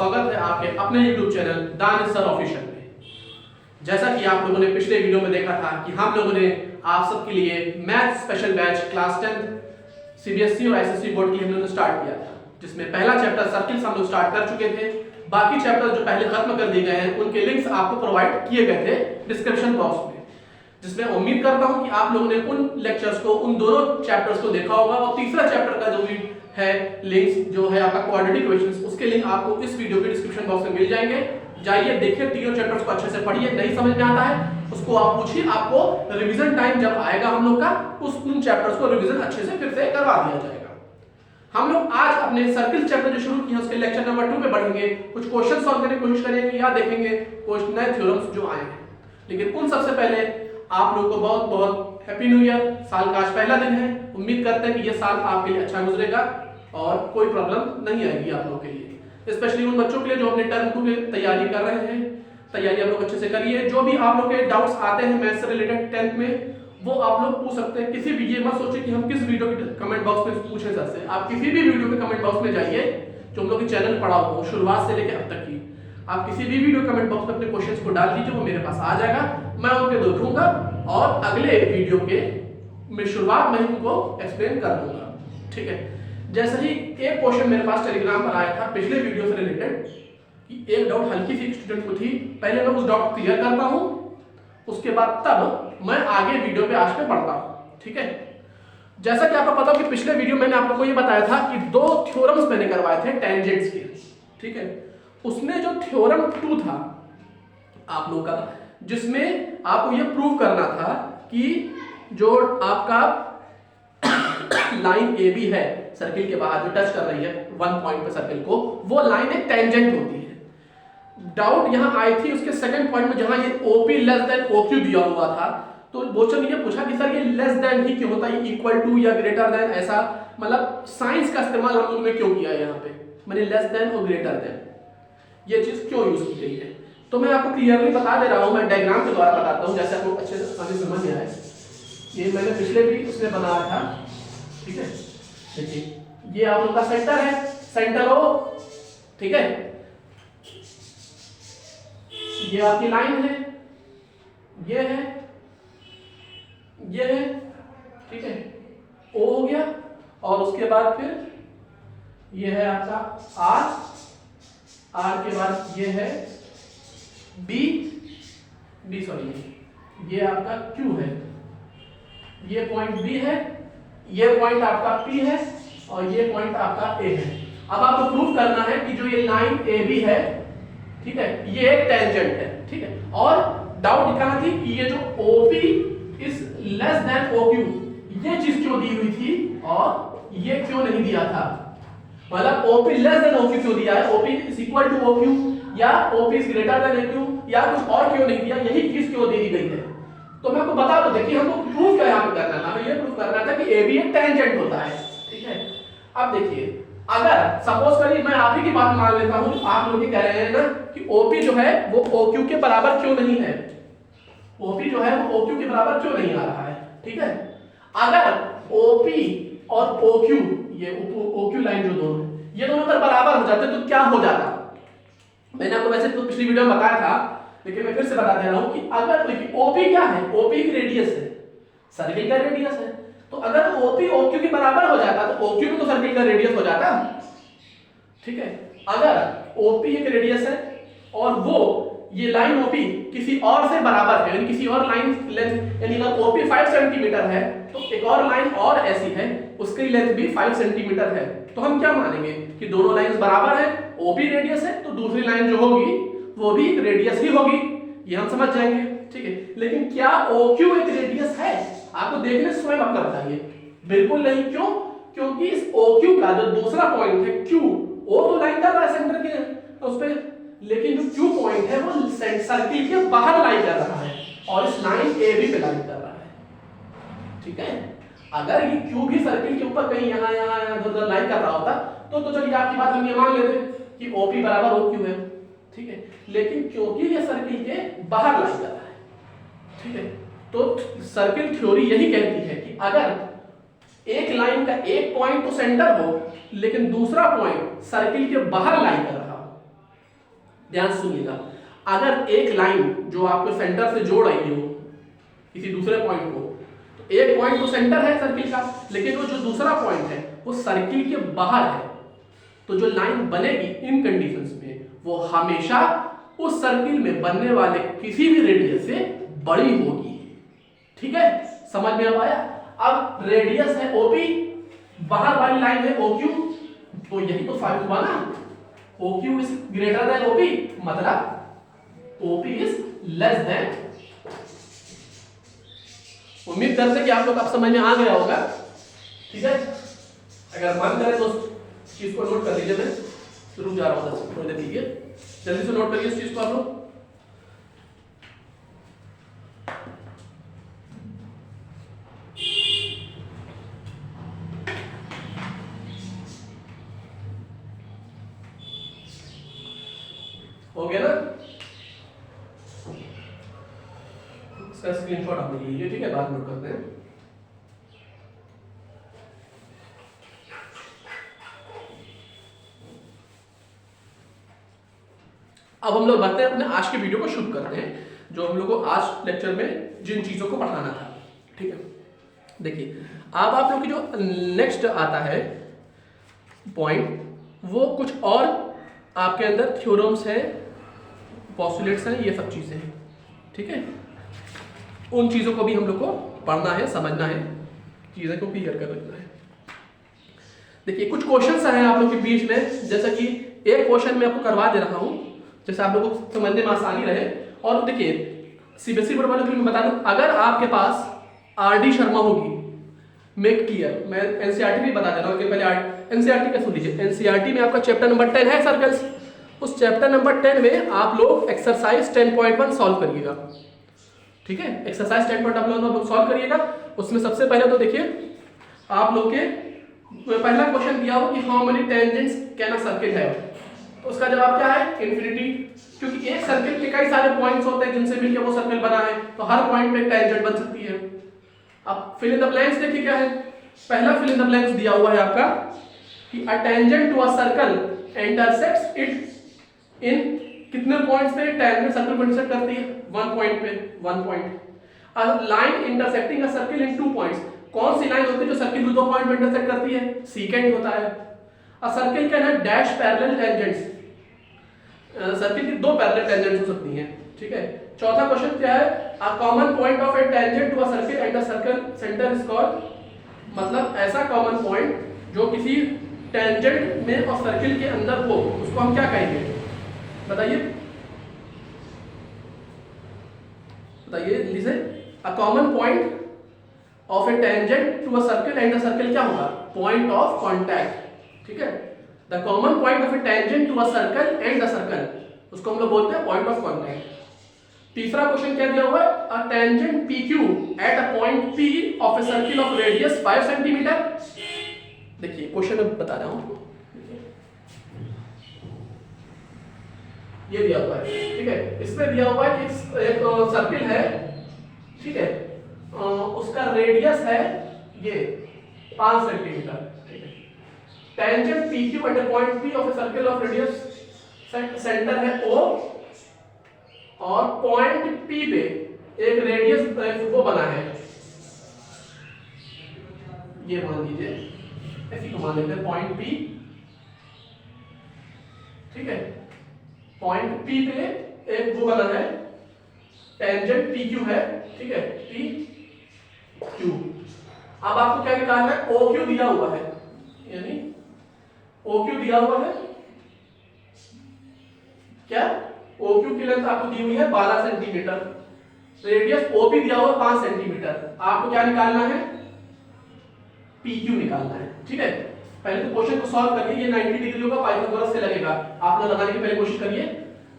स्वागत है आपके अपने YouTube channel Danish sir official में। जैसा कि आप लोगों ने पिछले वीडियो में देखा था कि हम लोगों ने आप सबके लिए math special batch class 10 CBSE और ICSE बोर्ड के लिए हम लोगों ने स्टार्ट किया था, जिसमें पहला चैप्टर सर्किल्स हम लोग स्टार्ट कर चुके थे। बाकी चैप्टर जो पहले खत्म कर दिए गए हैं उनके लिंक्स आपको प्रोवाइड किए गए थे डिस्क्रिप्शन बॉक्स में, जिसमें उम्मीद करता हूं कि आप लोगों ने उन लेक्चर्स को, उन दोनों चैप्टर्स को देखा होगा। और तीसरा चैप्टर का जो भी है लिंक्स जो है आपका क्वाड्रेटिक इक्वेशंस, उसके लिंक आपको इस वीडियो के डिस्क्रिप्शन बॉक्स में मिल जाएंगे। जाइए देखिए, तीनों चैप्टर्स को अच्छे से पढ़िए। नहीं समझ में आता है उसको आप पूछिए, आपको रिवीजन टाइम जब आएगा हम लोग का उन चैप्टर्स को रिवीजन अच्छे से फिर से करवा दिया जाएगा। हम लोग आज अपने सर्किल चैप्टर जो शुरू किया उसके लेक्चर नंबर 2 पे बढ़ेंगे। कुछ क्वेश्चन सॉल्व करने की कोशिश करेंगे या देखेंगे कुछ नए थ्योरम्स जो आए हैं। लेकिन उन सबसे पहले आप लोगों को बहुत बहुत हैप्पी न्यू ईयर। साल का आज पहला दिन है। उम्मीद करते हैं कि ये साल आपके लिए अच्छा गुजरेगा और कोई प्रॉब्लम नहीं आएगी आप लोगों के लिए, स्पेशली उन बच्चों के लिए जो अपने टर्म 2 की तैयारी कर रहे हैं। तैयारी आप लोग अच्छे से करिए। जो भी आप लोग के डाउट्स आते हैं मैथ्स से रिलेटेड 10th में, वो आप लोग पूछ सकते हैं। किसी भी, ये मत सोचिए कि हम किस वीडियो के कमेंट बॉक्स में पूछे सर से। आप किसी भी वीडियो के कमेंट बॉक्स में जाइए जो हम लोग के चैनल पढ़ा हो शुरुआत से लेकर अब तक की। आप किसी भी वीडियो कमेंट बॉक्स में अपने क्वेश्चंस को डाल दीजिए, वो मेरे पास आ जाएगा, मैं उनके देखूंगा और अगले वीडियो के मैं शुरुआत में उनको एक्सप्लेन कर दूंगा। ठीक है। जैसे ही एक क्वेश्चन मेरे पास टेलीग्राम पर आया था पिछले वीडियो से रिलेटेड कि एक डाउट हल्की सी स्टूडेंट को थी, पहले मैं उस डाउट क्लियर करता हूं, उसके बाद तब मैं आगे वीडियो पे आज पे पढ़ता हूं। ठीक है। जैसा कि आपको पता हो कि पिछले वीडियो मैंने आप लोगों को ये बताया था कि 2 थ्योरम्स मैंने करवाए थे टेंजेंट्स के। ठीक है। उसमें जो थ्योरम 2 था आप लोगों का, जिसमें आपको ये प्रूव करना था कि जो आपका लाइन ए बी है सर्किल के बाहर जो टच कर रही है 1 पॉइंट पे सर्किल को, वो लाइन एक टेंजेंट होती है। डाउट यहां आई थी उसके सेकंड पॉइंट में, जहां ये OP लेस देन OQ दिया हुआ था। तो बोचन ने ये पूछा कि सर ये लेस देन ही क्यों होता है, इक्वल टू या ग्रेटर देन, ऐसा मतलब साइंस का इस्तेमाल हम लोगों ने क्यों किया है यहाँ पे, मैंने लेस देन और ग्रेटर देन ये चीज क्यों यूज की गई है। तो मैं आपको क्लियरली बता दे रहा हूं, मैं डायग्राम के द्वारा बताता हूं जैसे आपको अच्छे से आगे समझ में आए। ये मैंने पिछले भी उसमें बनाया था। ठीक है। देखिए ये आप लोग का सेंटर है, सेंटर O। ठीक है। ये आपकी लाइन है, ये है, ये है। ठीक है। O हो गया और उसके बाद फिर ये है आपका R के बाद ये है B सॉरी ये आपका Q है, ये पॉइंट B है, ये पॉइंट आपका P है और ये पॉइंट आपका A है। अब आपको प्रूफ करना है कि जो ये लाइन AB है, ठीक है, ये एक टेंजेंट है। ठीक है। और डाउट दिखाना थी कि ये जो OP is less than OQ, ये चीज क्यों दी हुई थी और ये क्यों नहीं दिया था, मतलब OP लेस देन OQ क्यों दिया है, OP is equal to OQ या OP is greater than AQ या कुछ और क्यों नहीं दिया, यही चीज क्यों दे दी गई है। तो मैं आपको बता दूं, देखिए हमको प्रूफ क्या यहां पे करना था, हमें ये प्रूफ करना था कि AB एक टेंजेंट होता है। ठीक है। अब देखिए, अगर सपोज करिए मैं आप ही की बात मान लेता हूं, आप लोग ये कह रहे हैं ना कि OP जो है वो OQ के बराबर क्यों नहीं है, OP जो है वो OQ के बराबर क्यों नहीं आ रहा है। ठीक है। अगर OP और OQ, ये OQ लाइन जो दोनों है, ये दोनों अगर बराबर हो जाते तो क्या हो जाता। मैंने आपको वैसे तो पिछली वीडियो में बताया था, लेकिन मैं फिर से बता दे रहा हूं कि अगर देखिए OP क्या है, OP की रेडियस है, सर्किल का रेडियस है। तो अगर OP OQ के बराबर हो जाता तो OQ में तो सर्किल का रेडियस हो जाता। ठीक है। अगर OP एक रेडियस है और वो ये लाइन OP किसी और से बराबर है, यानी किसी और लाइन लेंथ, यानी अगर OP 5 सेंटीमीटर है तो एक और लाइन और ऐसी है उसकी लेंथ भी 5 सेंटीमीटर है, तो हम क्या मानेंगे कि दोनों लाइंस बराबर है, OP रेडियस है तो दूसरी लाइन जो होगी वो भी रेडियस ही होगी, ये हम समझ जाएंगे। ठीक है। लेकिन क्या OQ एक रेडियस है, आपको देखने से स्वयं आपका बताइए। बिल्कुल नहीं। क्यों? क्योंकि इस OQ का जो दूसरा पॉइंट है Q, O तो लाइन कर रहा है सेंटर के उस पे, लेकिन जो Q पॉइंट है वो सर्किल के बाहर लाइन कर रहा है और इस लाइन AB पे लाइन कर रहा है। ठीक है। अगर ये Q भी सर्किल के ऊपर कहीं यहाँ इधर लाइन कर रहा होता तो चलिए आपकी बात हम ये मान लेते कि OP बराबर OQ है। ठीक है। लेकिन क्योंकि ये सर्किल के बाहर लाइन कर रहा है, ठीक है, तो सर्किल थ्योरी यही कहती है कि अगर एक लाइन का एक पॉइंट तो सेंटर हो लेकिन दूसरा पॉइंट सर्किल के बाहर लाइन कर रहा हो, ध्यान से सुनिएगा, अगर एक लाइन जो आपको सेंटर से जोड़ रही हो किसी दूसरे पॉइंट को, तो एक पॉइंट तो सेंटर है सर्किल का, लेकिन वो जो दूसरा पॉइंट है वो सर्किल के बाहर है, तो जो लाइन बनेगी इन कंडीशंस में वो हमेशा उस सर्किल में बनने वाले किसी भी रेडियस से बड़ी होगी। ठीक है, समझ में अब आया? अब रेडियस है OP, बाहर वाली लाइन है OQ, तो यही तो फाइव हुआ ना, OQ is greater then OP, मतलब OP इज लेस देन। उम्मीद करते हैं कि आप लोग अब समझ में आ गया होगा। ठीक है, अगर मन करे तो चीज को नोट कर लीजिए, मैं रुक जा रहा हूँ थोड़ी देर लीजिए, जल्दी से नोट करिए इस चीज को आप लोग। हो गया ना? इसका स्क्रीनशॉट आप ले लीजिए, ठीक है, बाद में नोट करते हैं। अब हम लोग बढ़ते हैं अपने आज के वीडियो को शुरू करते हैं, जो हम लोग को आज लेक्चर में जिन चीजों को पढ़ाना था। ठीक है, देखिए अब आप लोग की जो नेक्स्ट आता है पॉइंट, वो कुछ और आपके अंदर थ्योरम्स हैं, पॉस्टुलेट्स हैं, ये सब चीजें हैं। ठीक है, उन चीजों को भी हम लोग को पढ़ना है, समझना है, चीजें को क्लियर कर रखना है। देखिए कुछ क्वेश्चंस हैं आप लोग के बीच में, जैसा कि एक क्वेश्चन मैं आपको करवा दे रहा हूं, जैसे आप लोगों को समझने में आसानी रहे। और देखिए सीबीएसई बोर्ड वालों के लिए मैं बता दूं, अगर आपके पास आरडी शर्मा होगी, मेक क्लियर, मैं एनसीईआरटी भी बता दे रहा हूं कि पहले एनसीईआरटी का सुन लीजिए। एनसीईआरटी में आपका चैप्टर नंबर 10 है सर्कल्स, उस चैप्टर नंबर 10 में आप लोग एक्सरसाइज 10.1 सॉल्व करिएगा। ठीक है, एक्सरसाइज 10.1 आप लोग सॉल्व करिएगा। उसमें सबसे पहले तो देखिए आप लोग के पहला क्वेश्चन दिया हो कि how many tangents can a circle have, तो उसका जवाब क्या है? इन्फिनिटी, क्योंकि एक सर्किल के कई सारे पॉइंट्स होते हैं जिनसे मिलकर वो सर्किल बना है, तो हर पॉइंट पे टेंजेंट बन सकती है। अब फिल इन द ब्लैंक्स देखिए क्या है, पहला फिल इन द ब्लैंक्स दिया हुआ है आपका कि a tangent to a circle intersects it in कितने पॉइंट्स पे टेंजेंट सर्कल को इंटरसेक्ट करती है? 1 पॉइंट पे, 1 point. A line intersecting a circle in 2 points, कौन सी लाइन होती है जो सर्किल को 2 पॉइंट पे इंटरसेक्ट करती है? सेकंड होता है। अ circle can have dash parallel tangents, circle की 2 पैरेलल टेंजेंट्स हो सकती हैं। ठीक है, चौथा क्वेश्चन क्या है? A common point of a tangent to a circle at the circle centre is called, मतलब ऐसा कॉमन पॉइंट जो किसी टेंजेंट में और सर्किल के अंदर हो, उसको हम क्या कहेंगे? बताइए बताइए जल्दी से। A common point of a tangent to a circle and the circle क्या होगा? Point of contact. ठीक है, the common point of a tangent to a circle and the circle, उसको हम लोग बोलते हैं पॉइंट ऑफ कांटेक्ट। तीसरा क्वेश्चन क्या दिया हुआ है? A tangent PQ at a point P of a circle of radius 5 centimetre. देखिए क्वेश्चन मैं बता रहा हूं, ये दिया हुआ है। ठीक है, इसमें दिया हुआ है कि एक सर्किल है, ठीक है, उसका रेडियस है ये 5 सेंटीमीटर। ठीक है, tangent PQ at a point P of a circle of radius, centre है O, और पॉइंट P पे एक रेडियस वो बना है, ये मान लीजिए, ऐसी को मान लेते हैं पॉइंट P। ठीक है, पॉइंट P पे एक वो बना है, टेंजेंट PQ है। ठीक है, PQ। अब आपको क्या निकालना है? OQ दिया हुआ है, यानी OQ दिया हुआ है क्या? OQ की लेंथ आपको दी हुई है 12 सेंटीमीटर, रेडियस OP दिया हुआ 5 सेंटीमीटर। आपको क्या निकालना है? PQ निकालना है। ठीक है, पहले तो क्वेश्चन को सॉल्व करिए, ये 90 डिग्री होगा, पाइथागोरस से लगेगा, आप लोग लगाने की पहले कोशिश करिए।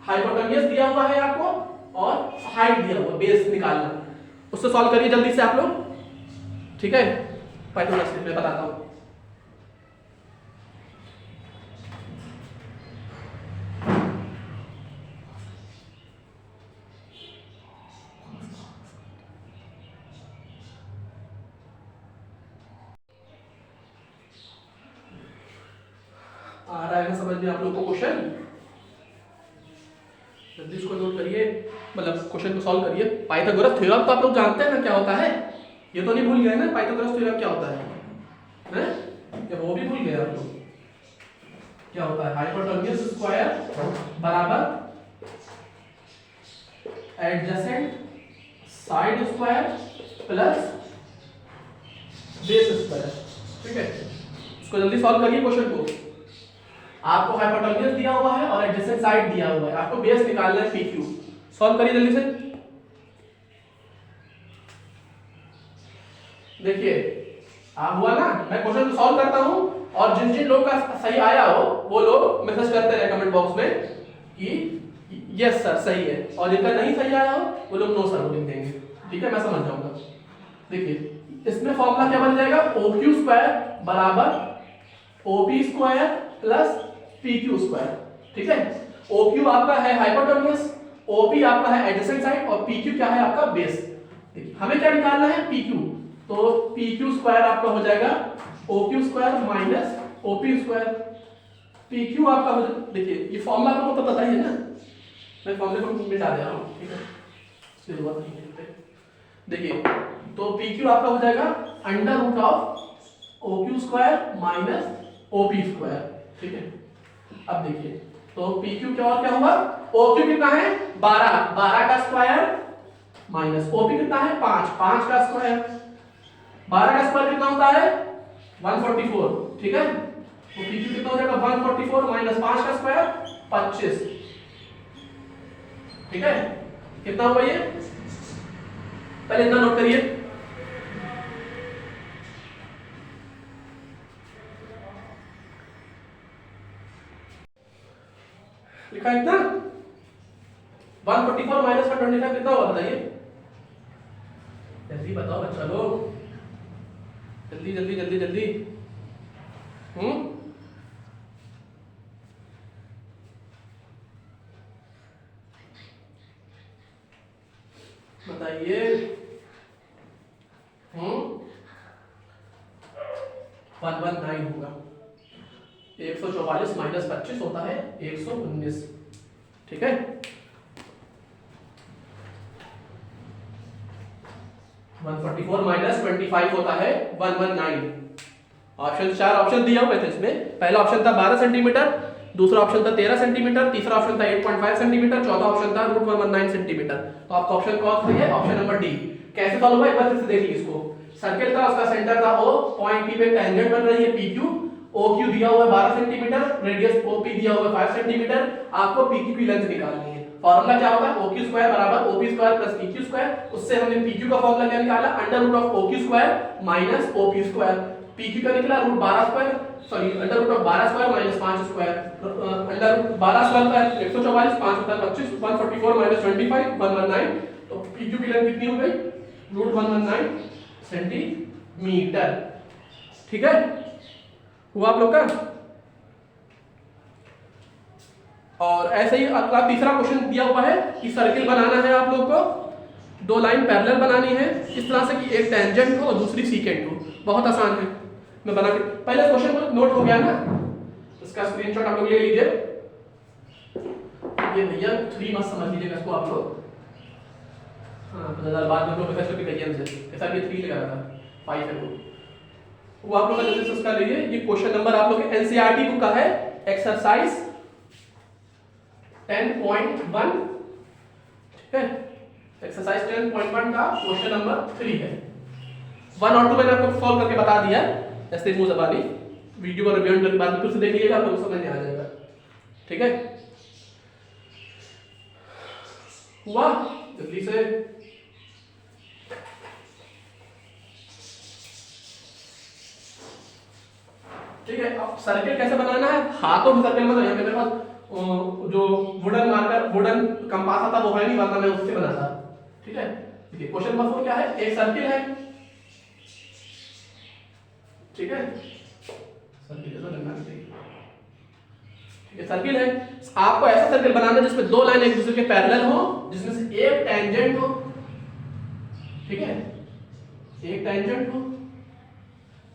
हाइपोटेन्यूज दिया हुआ है आपको और हाइट दिया हुआ, बेस निकालना, उससे सॉल्व करिए जल्दी से आप लोग। ठीक है, पाइथागोरस से मैं बताता हूं। आ रहा है ना समझ में आप लोग को क्वेश्चन? जल्दी इसको नोट करिए, मतलब क्वेश्चन को सॉल्व करिए। पाइथागोरस थ्योरम तो आप लोग जानते हैं ना क्या होता है, ये तो नहीं भूल गए ना पाइथागोरस थ्योरम क्या होता है? क्या वो भी भूल गए आप लोग? क्या होता है? हाइपोटेन्यूज स्क्वायर बराबर adjacent side square plus base square. ठीक है, इसको जल्दी सॉल्व करिए क्वेश्चन को। आपको हाइपोटेन्यूज दिया हुआ है और एडजेसेंट साइड दिया हुआ है, आपको बेस निकालना है PQ। सॉल्व करिए जल्दी से। देखिए आप हुआ ना, मैं क्वेश्चन को सॉल्व करता हूं और जिन जिन लोग का सही आया हो वो लोग मैसेज करते रहे कमेंट बॉक्स में कि यस सर सही है, और जिनका नहीं सही आया हो वो लोग नो सर लिख देंगे। ठीक है, मैं समझ जाऊंगा। देखिए इसमें फॉर्मूला क्या बन जाएगा, OQ स्क्वायर बराबर OP square plus PQ square. ठीक है, OQ आपका है हाइपोटेन्यूज, OP आपका है एडजेसेंट साइड और PQ क्या है आपका बेस। देखिए हमें क्या निकालना है PQ, तो PQ स्क्वायर आपका हो जाएगा OQ square minus OP square. PQ आपका हो जाएगा, देखिए ये फॉर्मूला आपको तो पता ही है ना, मैं फॉर्मूले को मिटा दे रहा हूं। ठीक है, इसकी जरूरत नहीं है। देखिए तो PQ आपका हो जाएगा under root of OQ square minus OP square. ठीक है, अब देखिए तो PQ क्या और क्या हुआ, OQ कितना है 12, 12 का स्क्वायर माइनस OP कितना है 5, 5 का स्क्वायर। 12 का स्क्वायर कितना होता है 144। ठीक है, तो PQ कितना हो जाएगा 144 माइनस 5 का स्क्वायर 25। ठीक है, कितना हुआ ये, पहले इतना नोट करिए। लिखा इतना 144 माइनस 125 कितना होगा बताइए, जल्दी बताओ बच्चा लोग, जल्दी जल्दी जल्दी जल्दी। बताइए। 119 होगा, 144 माइनस 25 होता है 119। ठीक है, 144 माइनस 25 होता है 119। ऑप्शन 4 ऑप्शन दिया हुआ था इसमें, पहला ऑप्शन था 12 सेंटीमीटर, दूसरा ऑप्शन था 13 सेंटीमीटर, तीसरा ऑप्शन था 8.5 सेंटीमीटर, चौथा ऑप्शन था √119 सेंटीमीटर। तो आपका ऑप्शन कौन सा है, ऑप्शन नंबर डी। कैसे सॉल्व हुआ एक बार फिर से देखिए इसको। सर्कल था, उसका सेंटर था O, पॉइंट P पे टेंजेंट बन रही है PQ, OQ दिया हुआ है 12 सेंटीमीटर, रेडियस OP दिया हुआ है 5 सेंटीमीटर, आपको PQ की लेंथ निकालनी है। फार्मूला क्या होगा, OQ स्क्वायर बराबर OP square plus PQ square. उससे हमने PQ का फार्मूला क्या निकाला, under root of OQ square minus OP square. PQ का निकला √12 square, sorry under root of 12 square minus 5 square, under root 12 square का 144, 5 होता है 25, 144 माइनस 25 119। तो PQ की लेंथ कितनी हो गई, √119 सेंटीमीटर। ठीक है, हुआ आप लोग का। और ऐसे ही अगला तीसरा क्वेश्चन दिया हुआ है कि सर्किल बनाना है आप लोग को, दो लाइन पैरेलल बनानी है इस तरह से कि एक टेंजेंट हो और दूसरी सीकेंट हो। बहुत आसान है, मैं बना के पहले क्वेश्चन को नोट हो गया ना, इसका स्क्रीनशॉट आप लोग ले लीजिए। ये भैया 3 मत समझ लीजिएगा इसको आप लोग, हाँ तो बाद में लोग प्रोफेसर भी कहिए हमसे कैसा ये 3 लगा था 5 है वो आप लोग का जल्दी से उसका लीजिए। ये क्वेश्चन नंबर आप लोग के एनसीईआरटी बुक का है, एक्सरसाइज 10.1। ठीक है, एक्सरसाइज 10.1 का क्वेश्चन नंबर 3 है। 1 और 2 मैंने आपको सॉल्व करके बता दिया ऐसे मुंह जबानी, वीडियो को रिव्यू करके बाद में फिर से देख लीजिएगा, आपको समझ में आ जाएगा। ठीक है, हुआ जल्दी से। ठीक है, अब सर्किल कैसे बनाना है, हाथों में सर्किल मतलब यहाँ पे मेरे पास जो वुडन मार्कर वुडन कंपास आता वो है नहीं, वरना मैं उससे बनाता। ठीक है, देखिए क्वेश्चन नंबर 4 क्या है, एक सर्किल है। ठीक है, सर्किल जैसा बनना चाहिए। ठीक है, सर्किल है, आपको ऐसा सर्किल बनाना है जिसमें दो लाइन एक दूसरे के पैरेलल हो, जिसमें से एक टेंजेंट हो। ठीक है, एक टेंजेंट हो,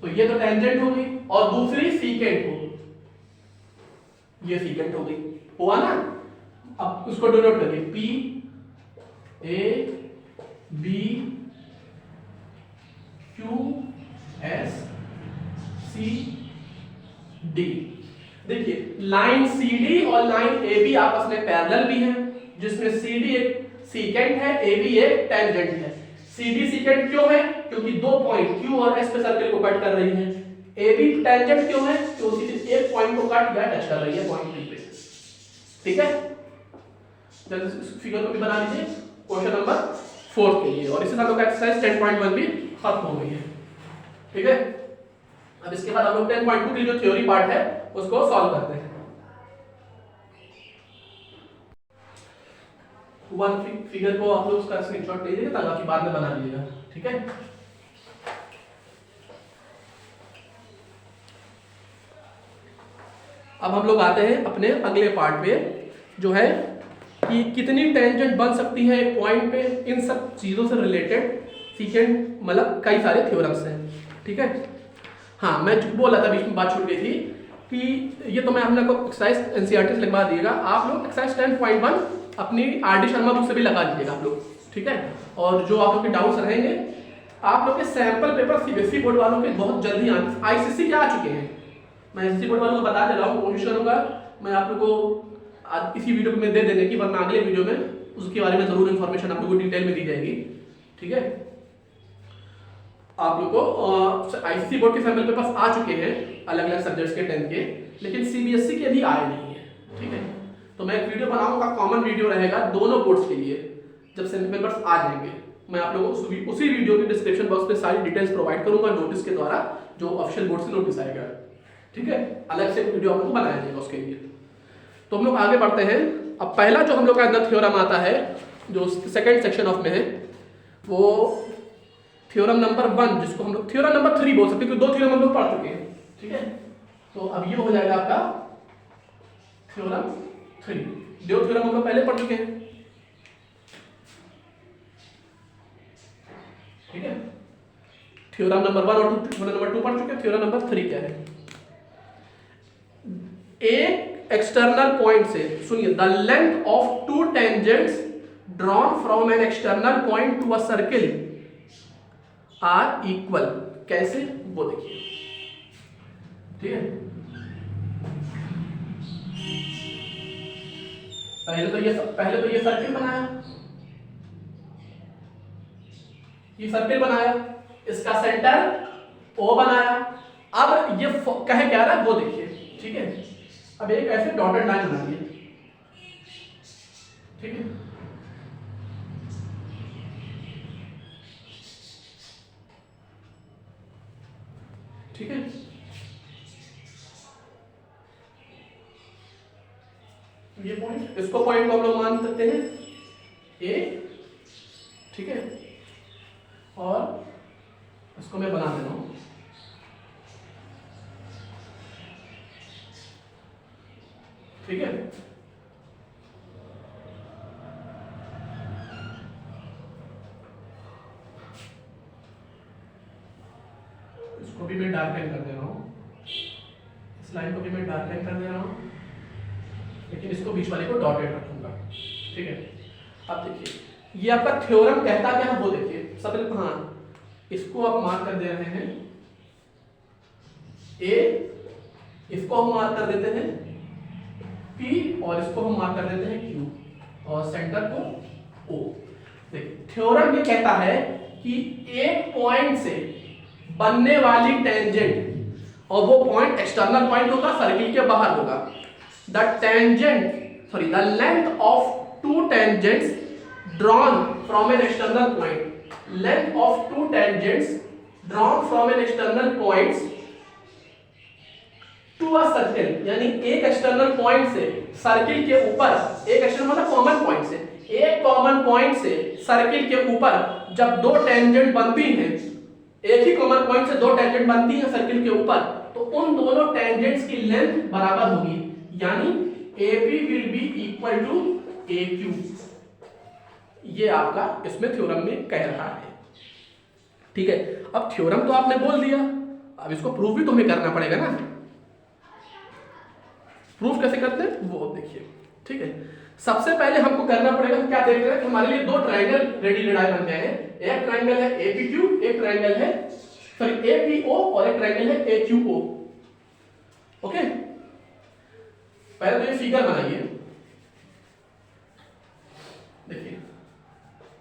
तो ये तो टेंजेंट हो गई, और दूसरी सीकेंट हो, ये सीकेंट हो गई। हुआ ना, अब उसको डिनोट करिए P A B Q S C D। देखिए लाइन CD और लाइन AB आपस में पैरेलल भी है, जिसमें CD एक सीकेंट है, AB एक टेंजेंट है। CD सीकेंट क्यों है? क्योंकि दो पॉइंट Q और S पे सर्कल को कट कर रही है। AB टेंजेंट क्यों है? क्योंकि एक पॉइंट को कट या टच कर रही है पॉइंट P पे। ठीक है, जल्दी इस फिगर को भी बना लीजिए क्वेश्चन नंबर 4 के लिए, और इसके साथ एक्सरसाइज 10.1 भी खत्म हो गई है। ठीक है, अब इसके बाद हम लोग 10.2 की जो थ्योरी पार्ट है उसको सॉल्व करते हैं। वन फिगर को आप लोग उसका स्क्रीनशॉट ले लीजिए ताकि बाद में बना लीजिएगा। ठीक है, अब हम लोग आते हैं अपने अगले पार्ट पे, जो है कि कितनी टेंजेंट बन सकती है एक पॉइंट पे। इन सब चीजों से रिलेटेड सीकेंट मतलब कई सारे थ्योरम्स हैं। ठीक है, हाँ मैं बोला था बीच में बात छूट गई थी कि ये तो मैं हम लोग को एक्सरसाइज एनसीईआरटी से लिखवा दिएगा। आप लोग एक्सरसाइज 10.1 अपनी आरडी शर्मा बुक से भी लगा लीजिएगा आप लोग। ठीक है, और जो आप लोग के डाउट्स रहेंगे, आप लोग के सैंपल पेपर सीबीएसई बोर्ड वालों के बहुत जल्दी आईसीएसई के आ चुके हैं। मैं एसएससी बोर्ड वालों को बता दे रहा हूँ, कोशिश करूंगा मैं आप लोगों को आज इसी वीडियो में दे देने की, वरना अगले वीडियो में उसके बारे में जरूर इन्फॉर्मेशन आप लोगों को डिटेल में दी जाएगी। ठीक है, आप लोग को आईसीएसई बोर्ड के सैंपल पेपर्स आ चुके हैं अलग अलग सब्जेक्ट्स के 10 के, लेकिन सीबीएसई के अभी आए नहीं है। ठीक है, तो मैं एक वीडियो बनाऊंगा, कॉमन वीडियो रहेगा दोनों बोर्ड्स के लिए। जब सैंपल पेपर्स आ जाएंगे मैं आप लोगों को उसी वीडियो के डिस्क्रिप्शन बॉक्स पे सारी डिटेल्स प्रोवाइड करूंगा नोटिस के द्वारा, जो ऑफिशियल बोर्ड से नोटिस आएगा। ठीक है, अलग से वीडियो आप लोग को बनाया जाएगा उसके लिए। तो हम लोग आगे बढ़ते हैं। अब पहला जो हम लोग का अंदर थ्योरम आता है, जो सेकंड सेक्शन ऑफ में है, वो थ्योरम नंबर 1, जिसको हम लोग थ्योरम नंबर 3 बोल सकते हैं, क्योंकि दो थ्योरम हम लोग पढ़ चुके हैं। ठीक है, तो अब ये हो जाएगा आपका थ्योरम 3। दो थ्योरम हम लोग पहले पढ़ चुके हैं। ठीक है, थ्योरम नंबर 1 और थ्योरम नंबर 2 पढ़ चुके हैं। थ्योरम नंबर 3 क्या है? एक एक्सटर्नल पॉइंट से, सुनिए, the length of two tangents drawn from an external point to a circle are equal. कैसे, वो देखिए। ठीक है, पहले तो ये सर्किल बनाया, ये सर्किल बनाया, इसका सेंटर ओ बनाया। अब ये कहे क्या रहा है वो देखिए। ठीक है, अब एक ऐसे डॉटेड लाइन बना दिए। ठीक है, ठीक है, ये पॉइंट, इसको पॉइंट को हम लोग मान सकते हैं ए। ठीक है, और इसको मैं बना दे रहा हूं। ठीक है, इसको भी मैं डार्कन कर दे रहा हूं, इस लाइन को भी मैं डार्कन कर दे रहा हूं, लेकिन इसको बीच वाले को डॉटेड रखूंगा। ठीक है, अब देखिए ये आपका थ्योरम कहता क्या है वो देखिए। सबसे हाँ, इसको आप मार्क कर दे रहे हैं ए, इसको हम मार्क कर देते हैं P, और इसको हम मार्क कर देते हैं Q, और सेंटर को O। देखिए थ्योरम ये कहता है कि एक पॉइंट से बनने वाली टेंजेंट, और वो पॉइंट एक्सटर्नल पॉइंट होगा, सर्किल के बाहर होगा, the length of two tangents drawn from an external point, length of two tangents drawn from an external points to a circle, यानी एक एक्सटर्नल पॉइंट से सर्किल के ऊपर, एक एक्सटर्नल मतलब कॉमन पॉइंट से, एक कॉमन पॉइंट से सर्किल के ऊपर जब दो टेंजेंट बनती हैं, एक ही कॉमन पॉइंट से दो टेंजेंट बनती हैं सर्किल के ऊपर, तो उन दोनों टेंजेंट्स की लेंथ बराबर होगी, यानी AP will be equal to AQ। ये आपका इसमें थ्योरम में कह रहा है। ठीक है, अब थ्योरम तो आपने बोल दिया, अब इसको प्रूफ भी तो हमें करना पड़ेगा ना। प्रूफ कैसे करते हैं वो देखिए। ठीक है, सबसे पहले हमको करना पड़ेगा, क्या देख रहे हैं कि हमारे लिए दो ट्रायंगल रेडी रेडाई बन गए हैं। एक ट्रायंगल है एपीक्यू, एक ट्रायंगल है सॉरी एपीओ और एक ट्रायंगल है एक्यूओ। ओके, पहले तो ये फिगर बनाइए। देखिए,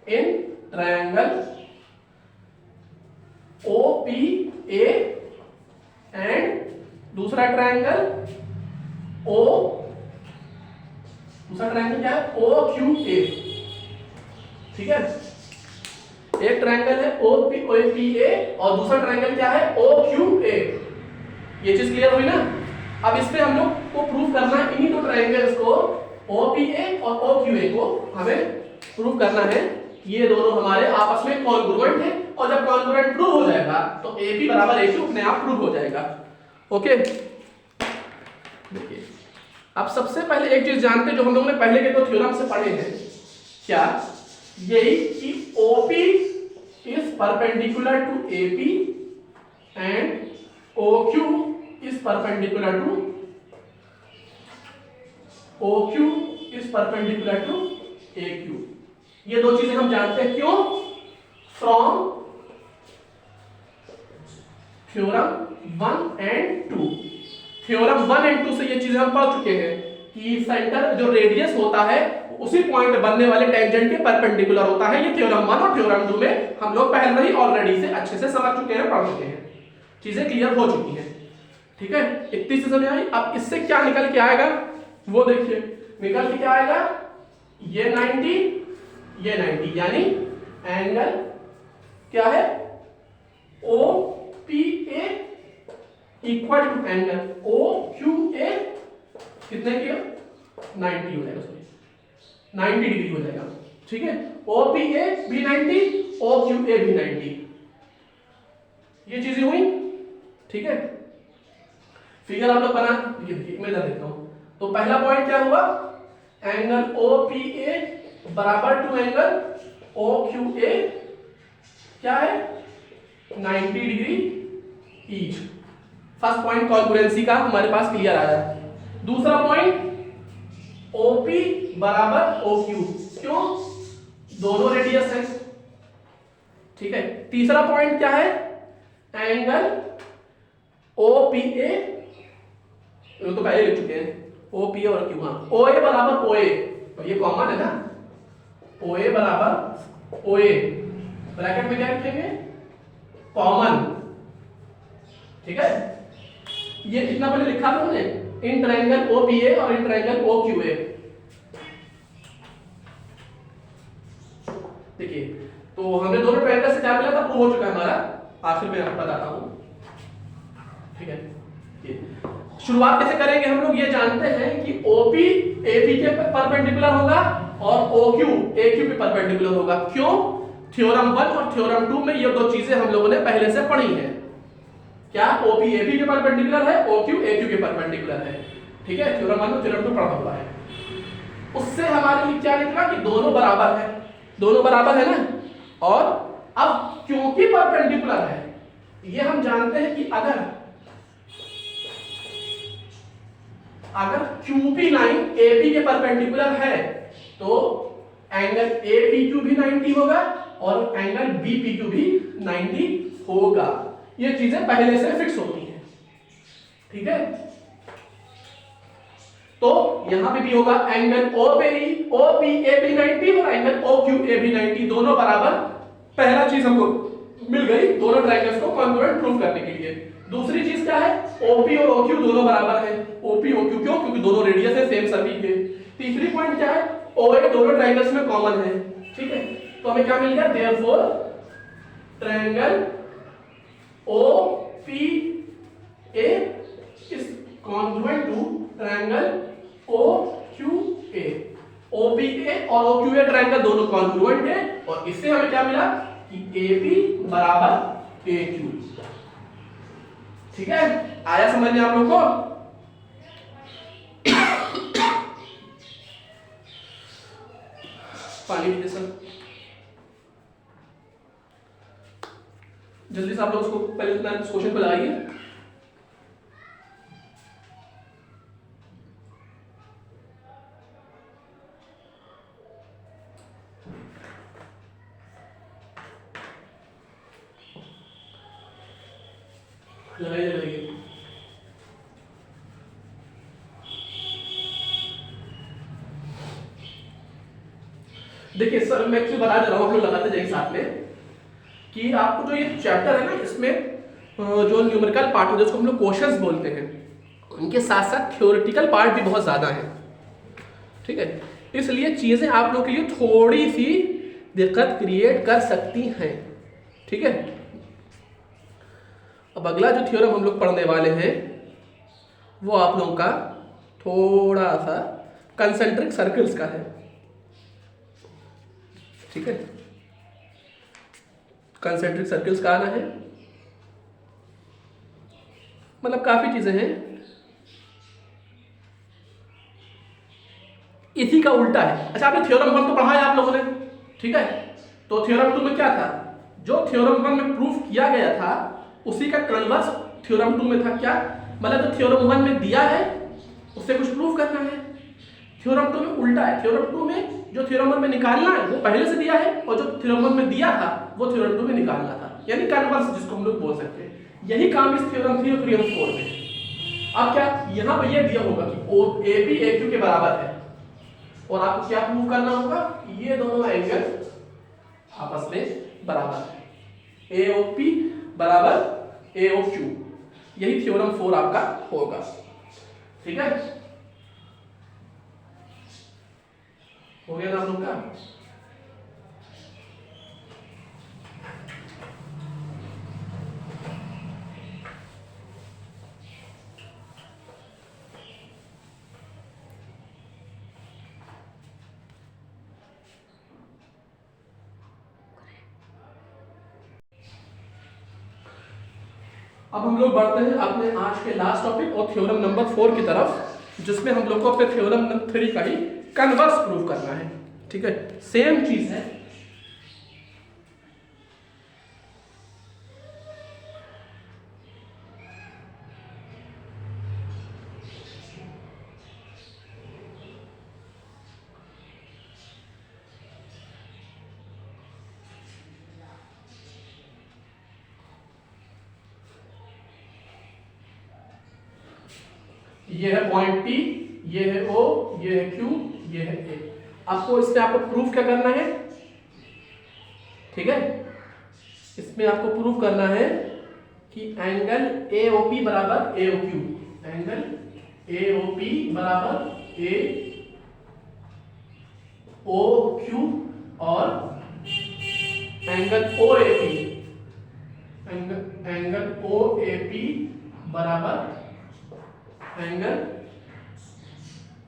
इन ट्रायंगल ओपीए एंड दूसरा ट्रायंगल ओ, दूसरा ट्रायंगल क्या है ओ क्यू ए। ठीक है, एक ट्रायंगल है ओ पी ए और दूसरा ट्रायंगल क्या है ओ क्यू ए। ये चीज क्लियर हुई ना। अब इस पे हम लोग को प्रूव करना है, इन्हीं दो ट्रायंगल्स को ओ पी ए और ओ क्यू ए को हमें प्रूव करना है ये दोनों हमारे आपस में कॉन्ग्रुएंट है, और जब कॉन्ग्रुएंट प्रूव हो जाएगा तो ए बी बराबर ए क्यू अपने आप प्रूव हो जाएगा। ओके, देखिए अब सबसे पहले एक चीज जानते हैं जो हम लोगों ने पहले के दो थ्योरम से पढ़े हैं, क्या यही कि OP is perpendicular to AP and OQ is perpendicular to AQ। ये दो चीजें हम जानते हैं, क्यों? From theorem 1 and 2। Theorem 1 and 2 से ये चीजें हम पढ़ चुके हैं कि सेंटर जो रेडियस होता है उसी पॉइंट बनने वाले टेंजेंट के परपेंडिकुलर होता है। ये थ्योरम 1 और थ्योरम 2 में हम लोग पहले ही ऑलरेडी से अच्छे से समझ चुके हैं, पढ़ चुके हैं, चीजें क्लियर हो चुकी हैं। ठीक है, इतनी चीजें समझ आई। अब इससे क्या निकल के आएगा वो देखिए, निकल के क्या आएगा, ये 90 ये 90, यानी एंगल क्या है OPA equal to angle OQA कितने की 90 हो जाएगा, सॉरी 90 डिग्री हो जाएगा। ठीक है, OPA भी 90 OQA भी 90, ये चीजें हुई। ठीक है, फिगर आप लोग बना, देखिए मैं इधर देखता हूं। तो पहला पॉइंट क्या हुआ, एंगल OPA बराबर टू एंगल OQA क्या है 90 degree each. First point congruency का हमारे पास क्लियर आया। दूसरा पॉइंट OP बराबर OQ, क्यों? दोनों रेडियस है। ठीक है, तीसरा पॉइंट क्या है, एंगल OPA, तो पहले लिख चुके हैं OPA और Q। हाँ, OA बराबर OA, तो ये कॉमन है ना, OA बराबर OA, ब्रैकेट में क्या लिखेंगे कॉमन। ठीक है, ये इतना पहले लिखा था हमने, इन ट्रायंगल OPA और इन ट्रायंगल OQA। देखिए, तो हमने दोनों ट्रायंगल से क्या मिला था, प्रूव हो चुका है हमारा, आखिर में आपको बताता हूं। ठीक है, ये शुरुआत कैसे करेंगे, हम लोग ये जानते हैं कि OP AP के परपेंडिकुलर होगा और OQ AQ के परपेंडिकुलर होगा। क्यों? थ्योरम 1 और थ्योरम 2 में ये दो चीजें हम लोगों ने पहले से पढ़ी हैं। क्या OP AP के परपेंडिकुलर है, OQ AQ के परपेंडिकुलर है। ठीक है, थ्योरम 1 और थ्योरम 2 पढ़ा हुआ है। उससे हमारे लिए क्या निकला कि दोनों बराबर है, दोनों बराबर है ना। और अब क्योंकि परपेंडिकुलर है, ये हम जानते हैं कि अगर QP लाइन AP के परपेंडिकुलर है तो एंगल APQ भी 90 होगा और एंगल BPQ भी 90 होगा। ये चीजें पहले से फिक्स होती हैं। ठीक है, तो यहां पे भी होगा एंगल OPA भी 90 और एंगल OQA भी 90, दोनों बराबर। पहला चीज हमको मिल गई दोनों ट्रायंगल्स को कॉन्ग्रुएंट प्रूव करने के लिए। दूसरी चीज क्या है, OP और OQ दोनों बराबर है। OP OQ क्यों? क्योंकि दोनों रेडियस है सेम सर्किल के। तीसरी पॉइंट क्या है, OA दोनों ट्रायंगल्स में कॉमन है। ठीक है, तो हमें क्या मिल गया, therefore triangle OPA is congruent to triangle OQA। OPA और OQA ट्रायंगल दोनों कॉन्ग्रुएंट है और इससे हमें क्या मिला कि AB बराबर AQ। ठीक है, आया समझ में आप लोग को? पानी पीते सर, जल्दी से आप लोग उसको पहले इस क्वेश्चन को लगाइए। देखिए सर, मैं एक्चुअली बता दे रहा हूँ, हम लोग लगाते जाएंगे साथ में कि आपको जो ये चैप्टर है ना, इसमें जो न्यूमेरिकल पार्ट होता है जिसको हम लोग क्वेश्चंस बोलते हैं, उनके साथ साथ थ्योरेटिकल पार्ट भी बहुत ज़्यादा है, ठीक है। इसलिए चीज़ें आप लोग के लिए थोड़ी सी दिक्कत क्रिएट कर सकती हैं, ठीक है। अब अगला जो थ्योरम हम लोग पढ़ने वाले हैं वो आप लोगों का थोड़ा सा कंसेंट्रिक सर्कल्स का है, ठीक है। कंसेंट्रिक सर्कल्स का आना है, मतलब काफी चीजें हैं, इसी का उल्टा है। अच्छा, आपने थ्योरम 1 तो पढ़ा है आप लोगों ने, ठीक है। तो थ्योरम 2 में क्या था, जो थ्योरम 1 में प्रूफ किया गया था उसी का कन्वर्स थ्योरम 2 में था। क्या मतलब, जो थ्योरम 1 में दिया है उससे कुछ प्रूफ करना है। थ्योरम 2 में उल्टा है, थ्योरम 2 में जो थ्योरम 1 में निकालना है वो पहले से दिया है, और जो थ्योरम 1 में दिया था वो थ्योरम 2 में निकालना था, यानी कन्वर्स जिसको हम लोग बोल सकते हैं। यही काम इस थ्योरम 3 और थ्योरम 4 में। अब क्या यहाँ पर यह दिया होगा कि AP AQ के बराबर है, और आपको क्या प्रूव करना होगा, ये दोनों एंगल आपस में बराबर है, AOP बराबर AOQ। यही थ्योरम 4 आपका होगा, ठीक है। हो गया ना आप लोग का। अब हम लोग बढ़ते हैं अपने आज के लास्ट टॉपिक और थ्योरम नंबर 4 की तरफ, जिसमें हम लोग को अपने थ्योरम नंबर 3 का ही कन्वर्स प्रूव करना है, ठीक है। सेम चीज है, ये है पॉइंट P, ये है O, ये है Q, ये है A। आपको इसमें आपको प्रूफ क्या करना है, ठीक है। इसमें आपको प्रूफ करना है कि एंगल AOP बराबर AOQ, एंगल AOP बराबर AOQ, और एंगल OAP, एंगल OAP बराबर एंगल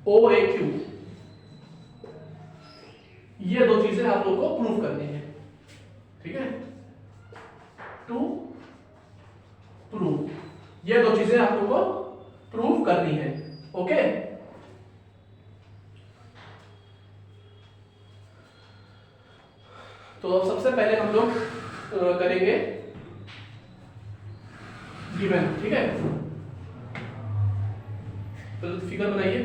OAQ। ये दो चीजें आप लोगों को प्रूव करनी है, ठीक है। टू प्रूव, ये दो चीजें आप लोगों को प्रूव करनी है, ओके। तो सबसे पहले हम लोग करेंगे गिवन, ठीक है। तो फिगर बनाइए।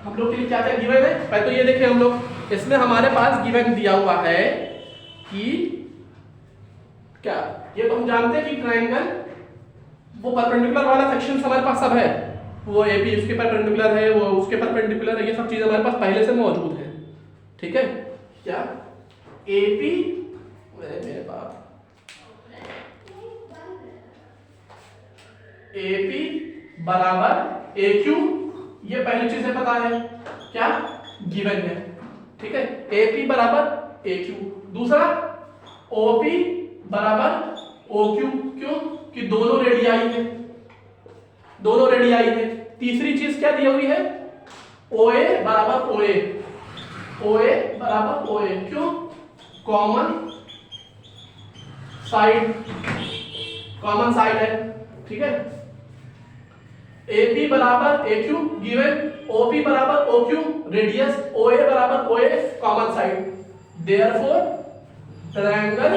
हम लोग के लिए क्या क्या गिवन है, पहले तो ये देखें हम लोग, इसमें हमारे पास गिवन दिया हुआ है कि क्या, ये तो हम जानते हैं कि ट्रायंगल वो परपेंडिकुलर वाला सेक्शन हमारे पास सब है, वो AP उसके परपेंडिकुलर है, वो उसके परपेंडिकुलर है, ये सब चीजें हमारे पास पहले से मौजूद है, ठीक है। क्या AP, मेरे बाप, AP बराबर AQ, ये पहली चीज है, पता है क्या, गिवन है, ठीक है। AP बराबर AQ। दूसरा OP बराबर OQ, क्यों कि दोनों रेडियाई है, दोनों रेडियाई है। तीसरी चीज क्या दी हुई है, OA बराबर OA, OA बराबर OA, क्यों, कॉमन साइड, कॉमन साइड है, ठीक है। AP बराबर AQ गिवन, OP बराबर OQ रेडियस, OA बराबर OA common side, therefore triangle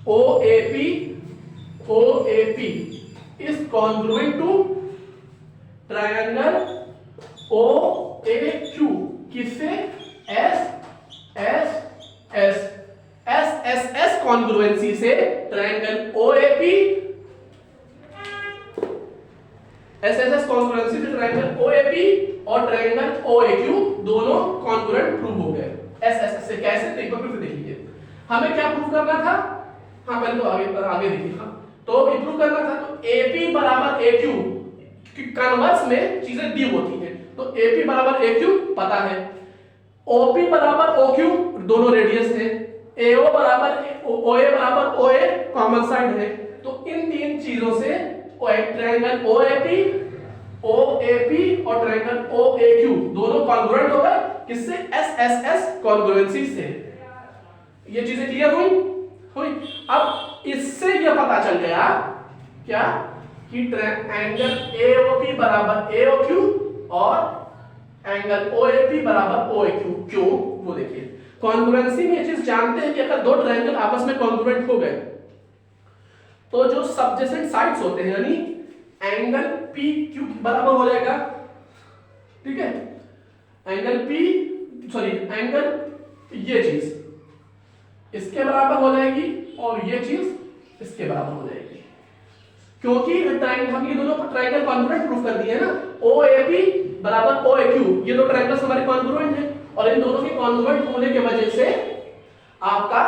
OAP is congruent to triangle OAQ, किससे? एस कॉन्ग्रुएंसी से ट्रायंगल ओएपी, एस कॉन्ग्रुएंसी से ट्रायंगल ओएपी और ट्रायंगल ओएक्यू दोनों कॉन्ग्रुएंट प्रूव हो गए एस से। कैसे? तो एक बार फिर से देख लीजिए, हमें क्या प्रूव करना था? हाँ पहले तो आगे देखिए। हाँ तो ये प्रूव करना था, तो AP बराबर AQ, कन्वर्स में चीजें दी होती हैं, तो AP बराबर AQ पता है, OP बराबर OQ दोनों रेडियस है, AO बराबर OA बराबर OA कॉमन साइड है, तो इन तीन चीजों से ट्रायंगल OAP और ट्रायंगल OAQ दोनों कॉन्ग्रुएंट हो गए, किससे? SSS कॉन्ग्रुएंसी से। ये चीजें क्लियर हुई? अब इससे यह पता चल गया क्या कि एंगल AOP बराबर AOQ और एंगल OAP बराबर OAQ। क्यों? वो देखिए, कॉन्ग्रुएंसी में ये चीज जानते हैं कि अगर दो ट्रायंगल आपस में कॉन्ग्रुएंट हो गए तो जो सबजेसेंट साइड्स होते हैं यानी एंगल PQ बराबर हो जाएगा, ठीक है, एंगल ये चीज इसके बराबर हो जाएगी और ये चीज इसके बराबर हो जाएगी, क्योंकि हम ये दोनों ट्रायंगल कॉन्ग्रुएंट प्रूफ कर दिए ना, OAP बराबर OAQ, ये दो ट्रायंगल्स हमारे कॉन्ग्रुएंट हैं और इन दोनों के कॉन्ग्रुएंट होने की वजह से आपका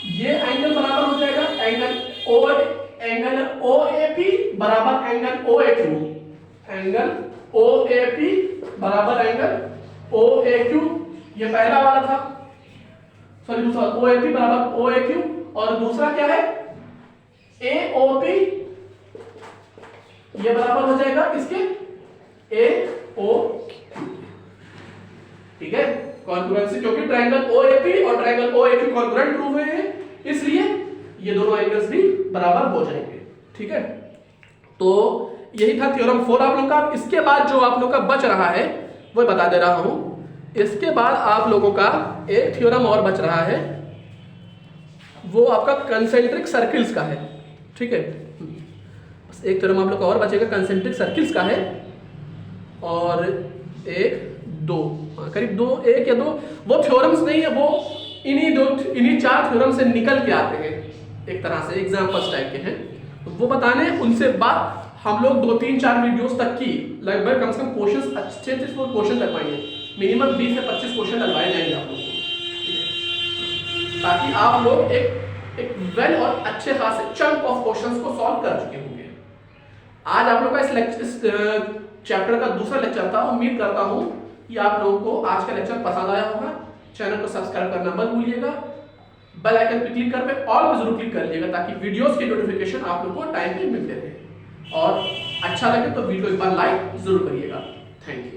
ये एंगल बराबर हो जाएगा एंगल OAP बराबर एंगल OAQ, एंगल OAP बराबर एंगल OAQ, ये पहला वाला था, सॉरी दूसरा, OAP बराबर OAQ, और दूसरा क्या है? AOP, ये बराबर हो जाएगा किसके? AOQ, ठीक है, कॉन्ग्रुएंसी, क्योंकि ट्रायंगल OAP और ट्रायंगल OAQ कॉन्ग्रुएंट प्रूव हुए हैं, इसलिए ये दोनों एंगल्स भी बराबर हो जाएंगे, ठीक है। तो यही था थ्योरम 4 आप लोगों का। इसके बाद जो आप लोगों का बच रहा है वो बता दे रहा हूं। इसके बाद आप लोगों का एक थ्योरम और बच रहा है, वो आपका कंसेंट्रिक सर्किल्स का है, ठीक है। बस एक थ्योरम आप लोग का और बचेगा कंसेंट्रिक सर्किल्स का है, और करीब एक या दो वो थ्योरम्स नहीं है, वो इन्हीं 4 थ्योरम से निकल के आते हैं, एक तरह से एग्जांपल्स टाइप के हैं, तो वो बताने। उनसे बाद हम लोग 2-3-4 वीडियोस तक की लगभग कम से कम क्वेश्चंस अच्छे क्वेश्चन कर पाएंगे, मिनिमम 20 से 25 क्वेश्चन लगवाए जाएंगे आप लोगों को, ताकि आप लोग एक वेल और अच्छे खासे चंक ऑफ क्वेश्चंस को सॉल्व कर चुके होंगे। आज आप लोग का इस चैप्टर का दूसरा लेक्चर था। उम्मीद करता हूं कि आप लोगों को आज का लेक्चर पसंद आया होगा। चैनल को सब्सक्राइब करना मत भूलिएगा, बेल आइकन पे क्लिक कर पे ऑल पे जरूर क्लिक कर लीजिएगा, ताकि वीडियोस की नोटिफिकेशन आप लोगों को टाइम पे मिलते रहे। और अच्छा लगे तो वीडियो एक बार लाइक जरूर करिएगा। Thank you.